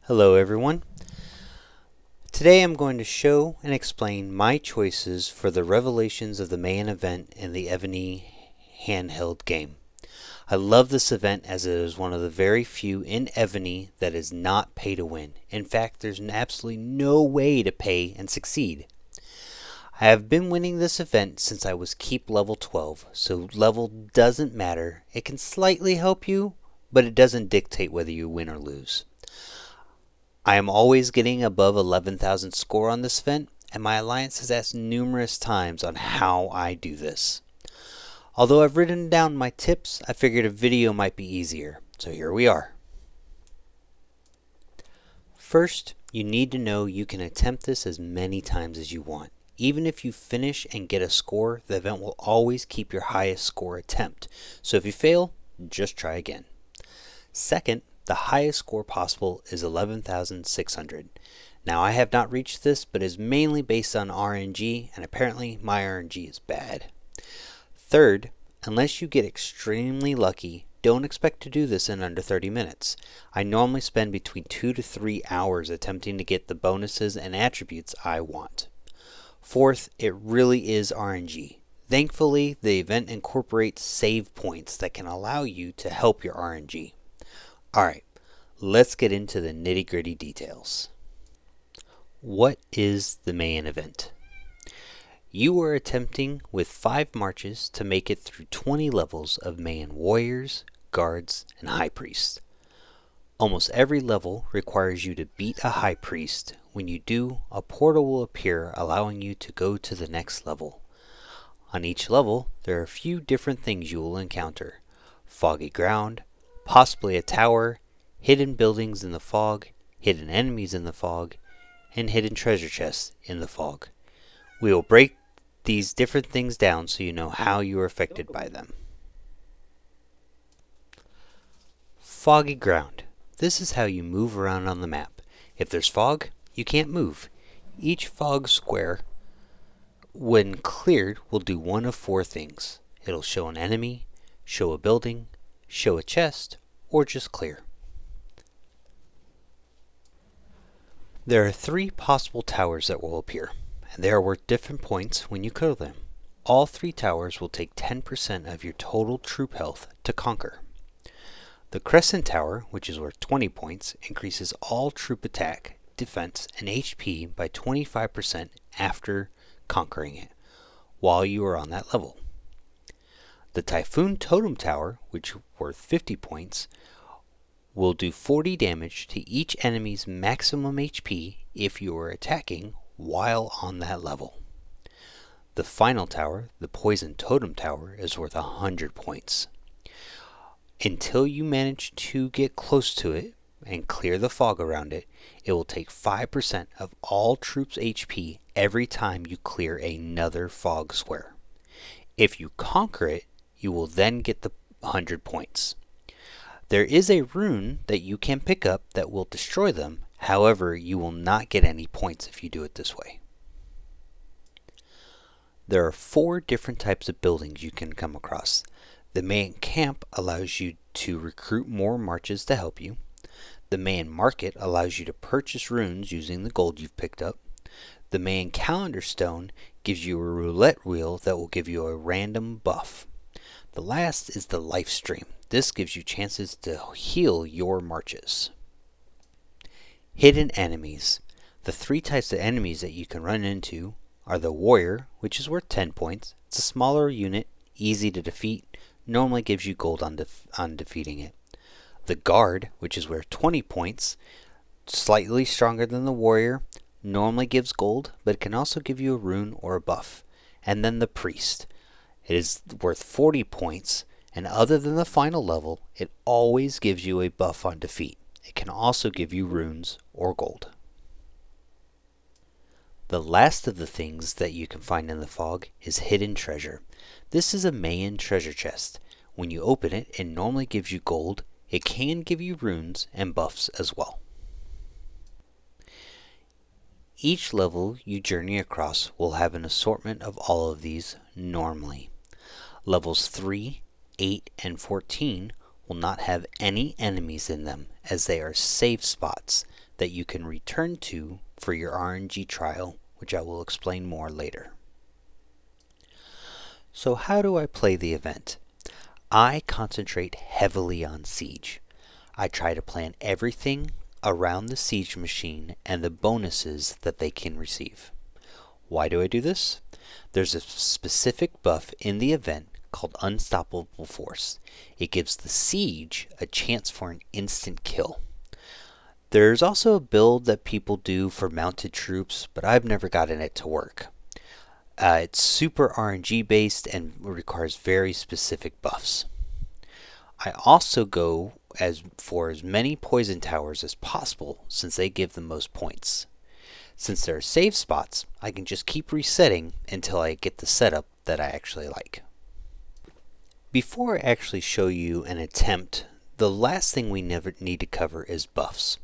Hello everyone. Today I'm going to show and explain my choices for the Revelations of the Mayan event in the Evony handheld game. I love this event as it is one of the very few in Evony that is not pay to win. In fact, there's absolutely no way to pay and succeed. I have been winning this event since I was keep level 12, so level doesn't matter. It can slightly help you, but it doesn't dictate whether you win or lose. I am always getting above 11,000 score on this event, and my alliance has asked numerous times on how I do this. Although I've written down my tips, I figured a video might be easier, so here we are. First, you need to know you can attempt this as many times as you want. Even if you finish and get a score, the event will always keep your highest score attempt, so if you fail, just try again. Second, the highest score possible is 11,600. Now I have not reached this, but is mainly based on RNG, and apparently my RNG is bad. Third, unless you get extremely lucky, don't expect to do this in under 30 minutes. I normally spend between 2 to 3 hours attempting to get the bonuses and attributes I want. Fourth, it really is RNG. Thankfully, the event incorporates save points that can allow you to help your RNG. Alright, let's get into the nitty-gritty details. What is the Mayan event? You are attempting with 5 marches to make it through 20 levels of Mayan warriors, guards, and high priests. Almost every level requires you to beat a high priest. When you do, a portal will appear allowing you to go to the next level. On each level, there are a few different things you will encounter. Foggy ground, possibly a tower, hidden buildings in the fog, hidden enemies in the fog, and hidden treasure chests in the fog. We will break these different things down so you know how you are affected by them. Foggy ground. This is how you move around on the map. If there's fog, you can't move. Each fog square, when cleared, will do one of 4 things. It'll show an enemy, show a building, show a chest, or just clear. There are 3 possible towers that will appear, and they are worth different points when you kill them. All 3 towers will take 10% of your total troop health to conquer. The Crescent Tower, which is worth 20 points, increases all troop attack, defense, and HP by 25% after conquering it, while you are on that level. The Typhoon Totem Tower, which is worth 50 points, will do 40 damage to each enemy's maximum HP if you are attacking while on that level. The final tower, the Poison Totem Tower, is worth 100 points. Until you manage to get close to it and clear the fog around it, it will take 5% of all troops' HP every time you clear another fog square. If you conquer it, you will then get the 100 points. There is a rune that you can pick up that will destroy them, however, you will not get any points if you do it this way. There are 4 different types of buildings you can come across. The Mayan camp allows you to recruit more marches to help you. The Mayan market allows you to purchase runes using the gold you've picked up. The Mayan calendar stone gives you a roulette wheel that will give you a random buff. The last is the life stream. This gives you chances to heal your marches. Hidden enemies. The 3 types of enemies that you can run into are the warrior, which is worth 10 points. It's a smaller unit, easy to defeat, normally gives you gold on defeating it. The guard, which is worth 20 points, slightly stronger than the warrior, normally gives gold, but it can also give you a rune or a buff. And then the priest. It is worth 40 points, and other than the final level, it always gives you a buff on defeat. It can also give you runes or gold. The last of the things that you can find in the fog is hidden treasure. This is a Mayan treasure chest. When you open it, it normally gives you gold. It can give you runes and buffs as well. Each level you journey across will have an assortment of all of these normally. Levels 3, 8, and 14 will not have any enemies in them, as they are safe spots. that you can return to for your RNG trial, which I will explain more later. So how do I play the event? I concentrate heavily on siege. I try to plan everything around the siege machine and the bonuses that they can receive. Why do I do this? There's a specific buff in the event called Unstoppable Force. It gives the siege a chance for an instant kill. There's also a build that people do for mounted troops, but I've never gotten it to work. It's super RNG based and requires very specific buffs. I also go for as many poison towers as possible since they give the most points. Since there are save spots, I can just keep resetting until I get the setup that I actually like. Before I actually show you an attempt, the last thing we never need to cover is buffs.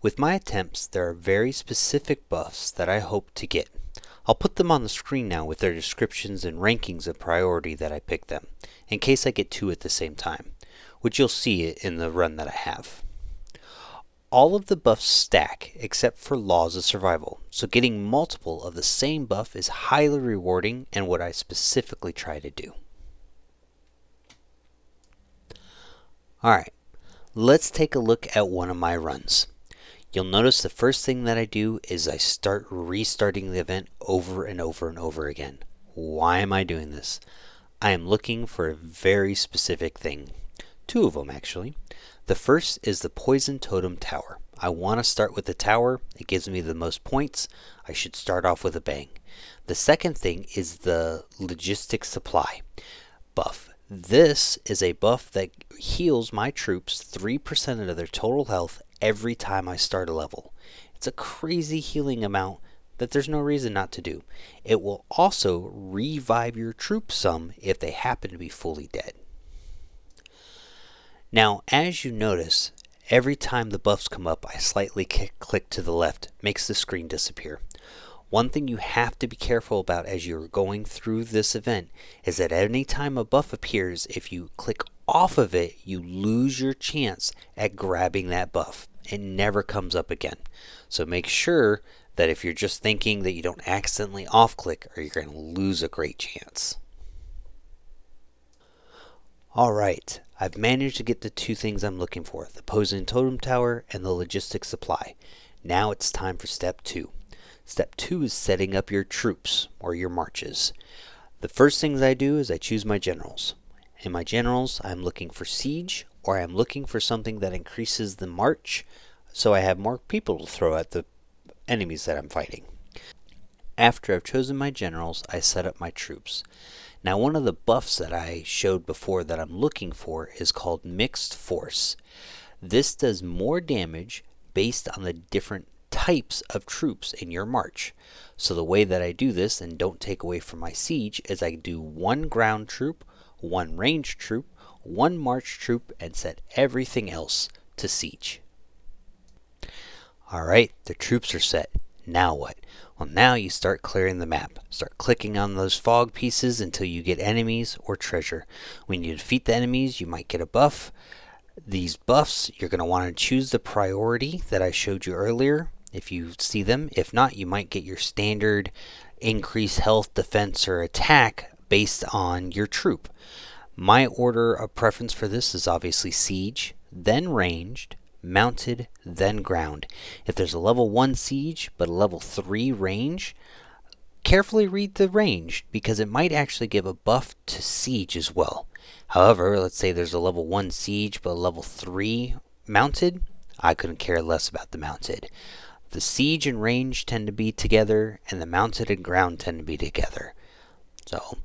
With my attempts, there are very specific buffs that I hope to get. I'll put them on the screen now with their descriptions and rankings of priority that I picked them, in case I get two at the same time, which you'll see in the run that I have. All of the buffs stack except for Laws of Survival, so getting multiple of the same buff is highly rewarding and what I specifically try to do. Alright, let's take a look at one of my runs. You'll notice the first thing that I do is I start restarting the event over and over and over again. Why am I doing this? I am looking for a very specific thing. Two of them actually. The first is the Poison Totem Tower. I want to start with the tower. It gives me the most points. I should start off with a bang. The second thing is the Logistic Supply buff. This is a buff that heals my troops 3% of their total health every time I start a level. It's a crazy healing amount that there's no reason not to do. It will also revive your troops some if they happen to be fully dead. Now, as you notice, every time the buffs come up, I slightly click to the left, makes the screen disappear. One thing you have to be careful about as you're going through this event is that any time a buff appears, if you click off of it, you lose your chance at grabbing that buff. It never comes up again. So make sure that if you're just thinking that you don't accidentally off-click, or you're going to lose a great chance. Alright, I've managed to get the two things I'm looking for, the Poison Totem Tower and the Logistic Supply. Now it's time for step 2. Step 2 is setting up your troops, or your marches. The first things I do is I choose my generals. In my generals, I'm looking for siege, or I'm looking for something that increases the march, so I have more people to throw at the enemies that I'm fighting. After I've chosen my generals, I set up my troops. Now, one of the buffs that I showed before that I'm looking for is called Mixed Force. This does more damage based on the different types of troops in your march. So the way that I do this, and don't take away from my siege, is I do one ground troop, one range troop, one march troop, and set everything else to siege. Alright, the troops are set. Now what? Well, now you start clearing the map. Start clicking on those fog pieces until you get enemies or treasure. When you defeat the enemies, you might get a buff. These buffs, you're going to want to choose the priority that I showed you earlier if you see them. If not, you might get your standard increase health, defense, or attack based on your troop. My order of preference for this is obviously siege, then ranged, mounted, then ground. If there's a level 1 siege but a level 3 range, carefully read the range because it might actually give a buff to siege as well. However, let's say there's a level 1 siege but a level 3 mounted, I couldn't care less about the mounted. The siege and range tend to be together, and the mounted and ground tend to be together. So,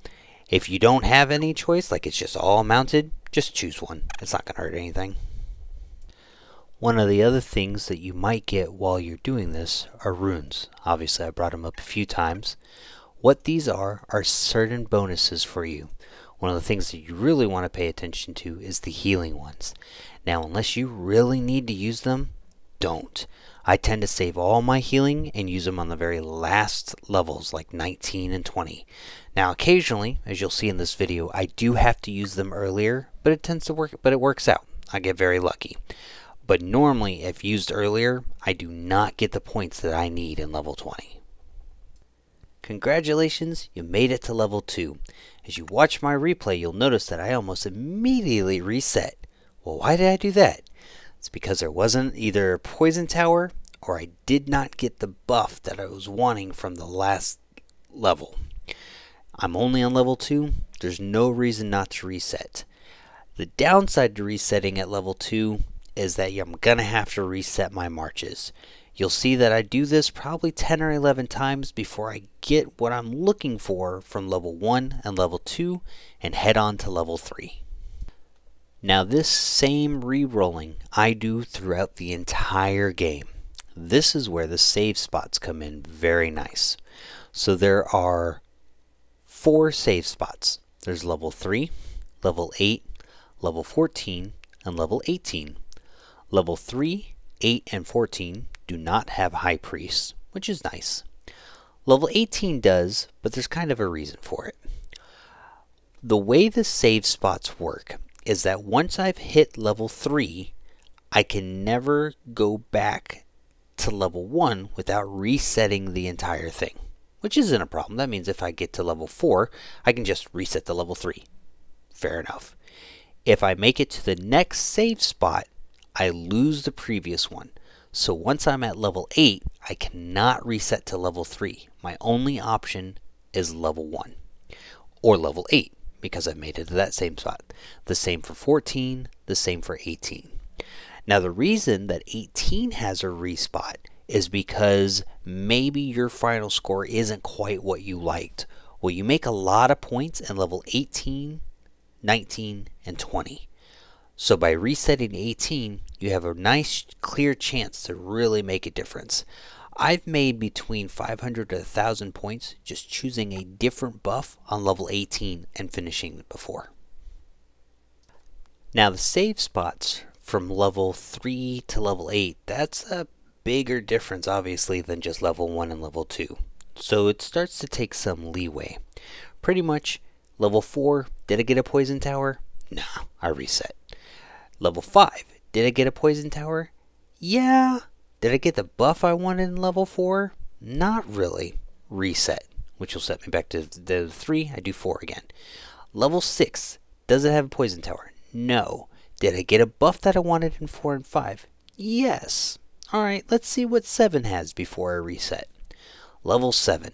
if you don't have any choice, like it's just all mounted, just choose one. It's not going to hurt anything. One of the other things that you might get while you're doing this are runes. Obviously, I brought them up a few times. What these are certain bonuses for you. One of the things that you really want to pay attention to is the healing ones. Now, unless you really need to use them, don't. I tend to save all my healing and use them on the very last levels, like 19 and 20. Now, occasionally, as you'll see in this video, I do have to use them earlier, but it tends to work. But it works out. I get very lucky. but normally if used earlier, I do not get the points that I need in level 20. Congratulations, you made it to level 2. As you watch my replay, you'll notice that I almost immediately reset. Well, why did I do that? It's because there wasn't either a poison tower or I did not get the buff that I was wanting from the last level. I'm only on level 2. There's no reason not to reset. The downside to resetting at level 2 is that I'm going to have to reset my marches. You'll see that I do this probably 10 or 11 times before I get what I'm looking for from level 1 and level 2 and head on to level 3. Now this same re-rolling I do throughout the entire game. This is where the save spots come in very nice. So there are 4 save spots. There's level 3, level 8, level 14, and level 18. Level 3, 8, and 14 do not have high priests, which is nice. Level 18 does, but there's kind of a reason for it. The way the save spots work is that once I've hit level 3, I can never go back to level 1 without resetting the entire thing, which isn't a problem. That means if I get to level 4, I can just reset to level 3. Fair enough. If I make it to the next save spot, I lose the previous one. So once I'm at level 8, I cannot reset to level 3. My only option is level 1 or level 8 because I've made it to that same spot. The same for 14, the same for 18. Now the reason that 18 has a respot is because maybe your final score isn't quite what you liked. Well, you make a lot of points in level 18, 19, and 20. So by resetting 18, you have a nice clear chance to really make a difference. I've made between 500 to 1,000 points just choosing a different buff on level 18 and finishing before. Now the save spots from level 3 to level 8, that's a bigger difference obviously than just level 1 and level 2. So it starts to take some leeway. Pretty much level 4, did I get a poison tower? No, I reset. Level 5, did I get a poison tower? Yeah. Did I get the buff I wanted in level 4? Not really. Reset, which will set me back to the 3. I do 4 again. Level 6, does it have a poison tower? No. Did I get a buff that I wanted in 4 and 5? Yes. Alright, let's see what 7 has before I reset. Level 7,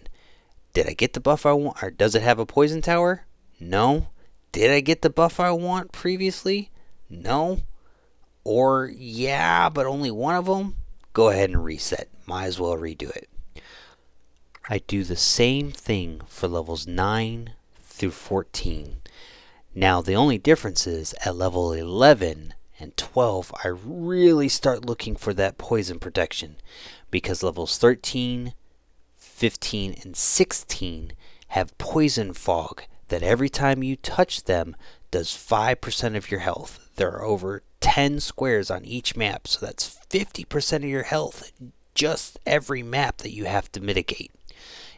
did I get the buff I want, or does it have a poison tower? No. Did I get the buff I want previously? No. Or yeah, but only one of them? Go ahead and reset. Might as well redo it. I do the same thing for levels 9 through 14. Now the only difference is at level 11 and 12 I really start looking for that poison protection because levels 13, 15, and 16 have poison fog that every time you touch them does 5% of your health. There are over 10 squares on each map, so that's 50% of your health just every map that you have to mitigate.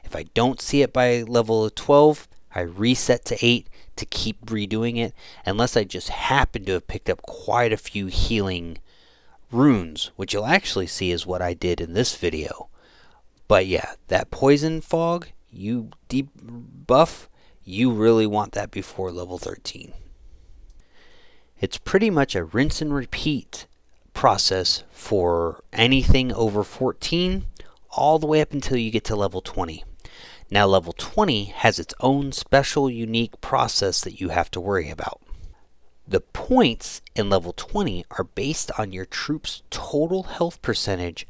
If I don't see it by level 12, I reset to 8 to keep redoing it, unless I just happen to have picked up quite a few healing runes, which you'll actually see is what I did in this video. But yeah, that poison fog, you debuff, you really want that before level 13. It's pretty much a rinse and repeat process for anything over 14 all the way up until you get to level 20. Now level 20 has its own special unique process that you have to worry about. The points in level 20 are based on your troop's total health percentage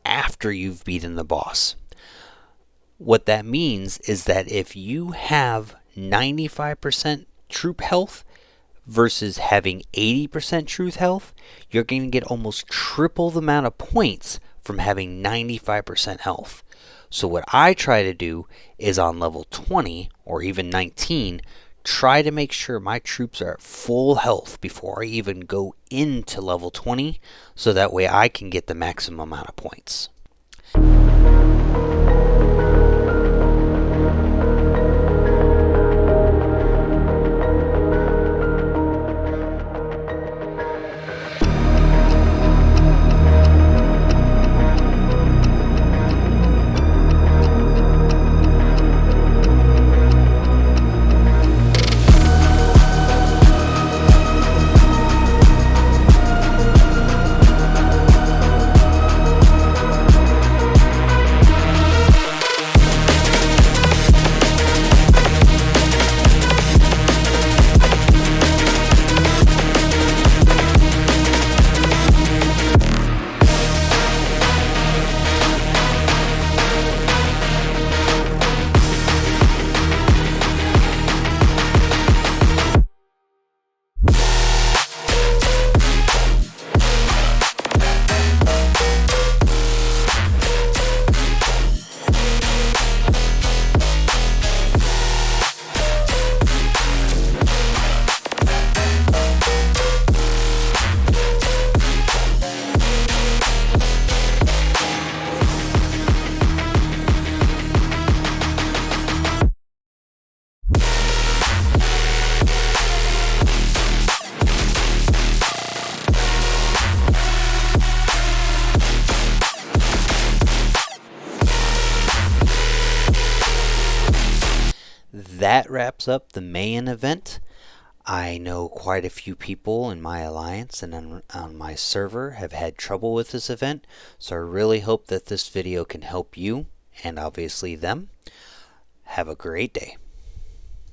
after you've beaten the boss. What that means is that if you have 95% troop health versus having 80% truth health, you're going to get almost triple the amount of points from having 95% health. So what I try to do is on level 20 or even 19, try to make sure my troops are at full health before I even go into level 20, so that way I can get the maximum amount of points. that wraps up the Mayan event. I know quite a few people in my alliance and on my server have had trouble with this event, so I really hope that this video can help you and obviously them. Have a great day.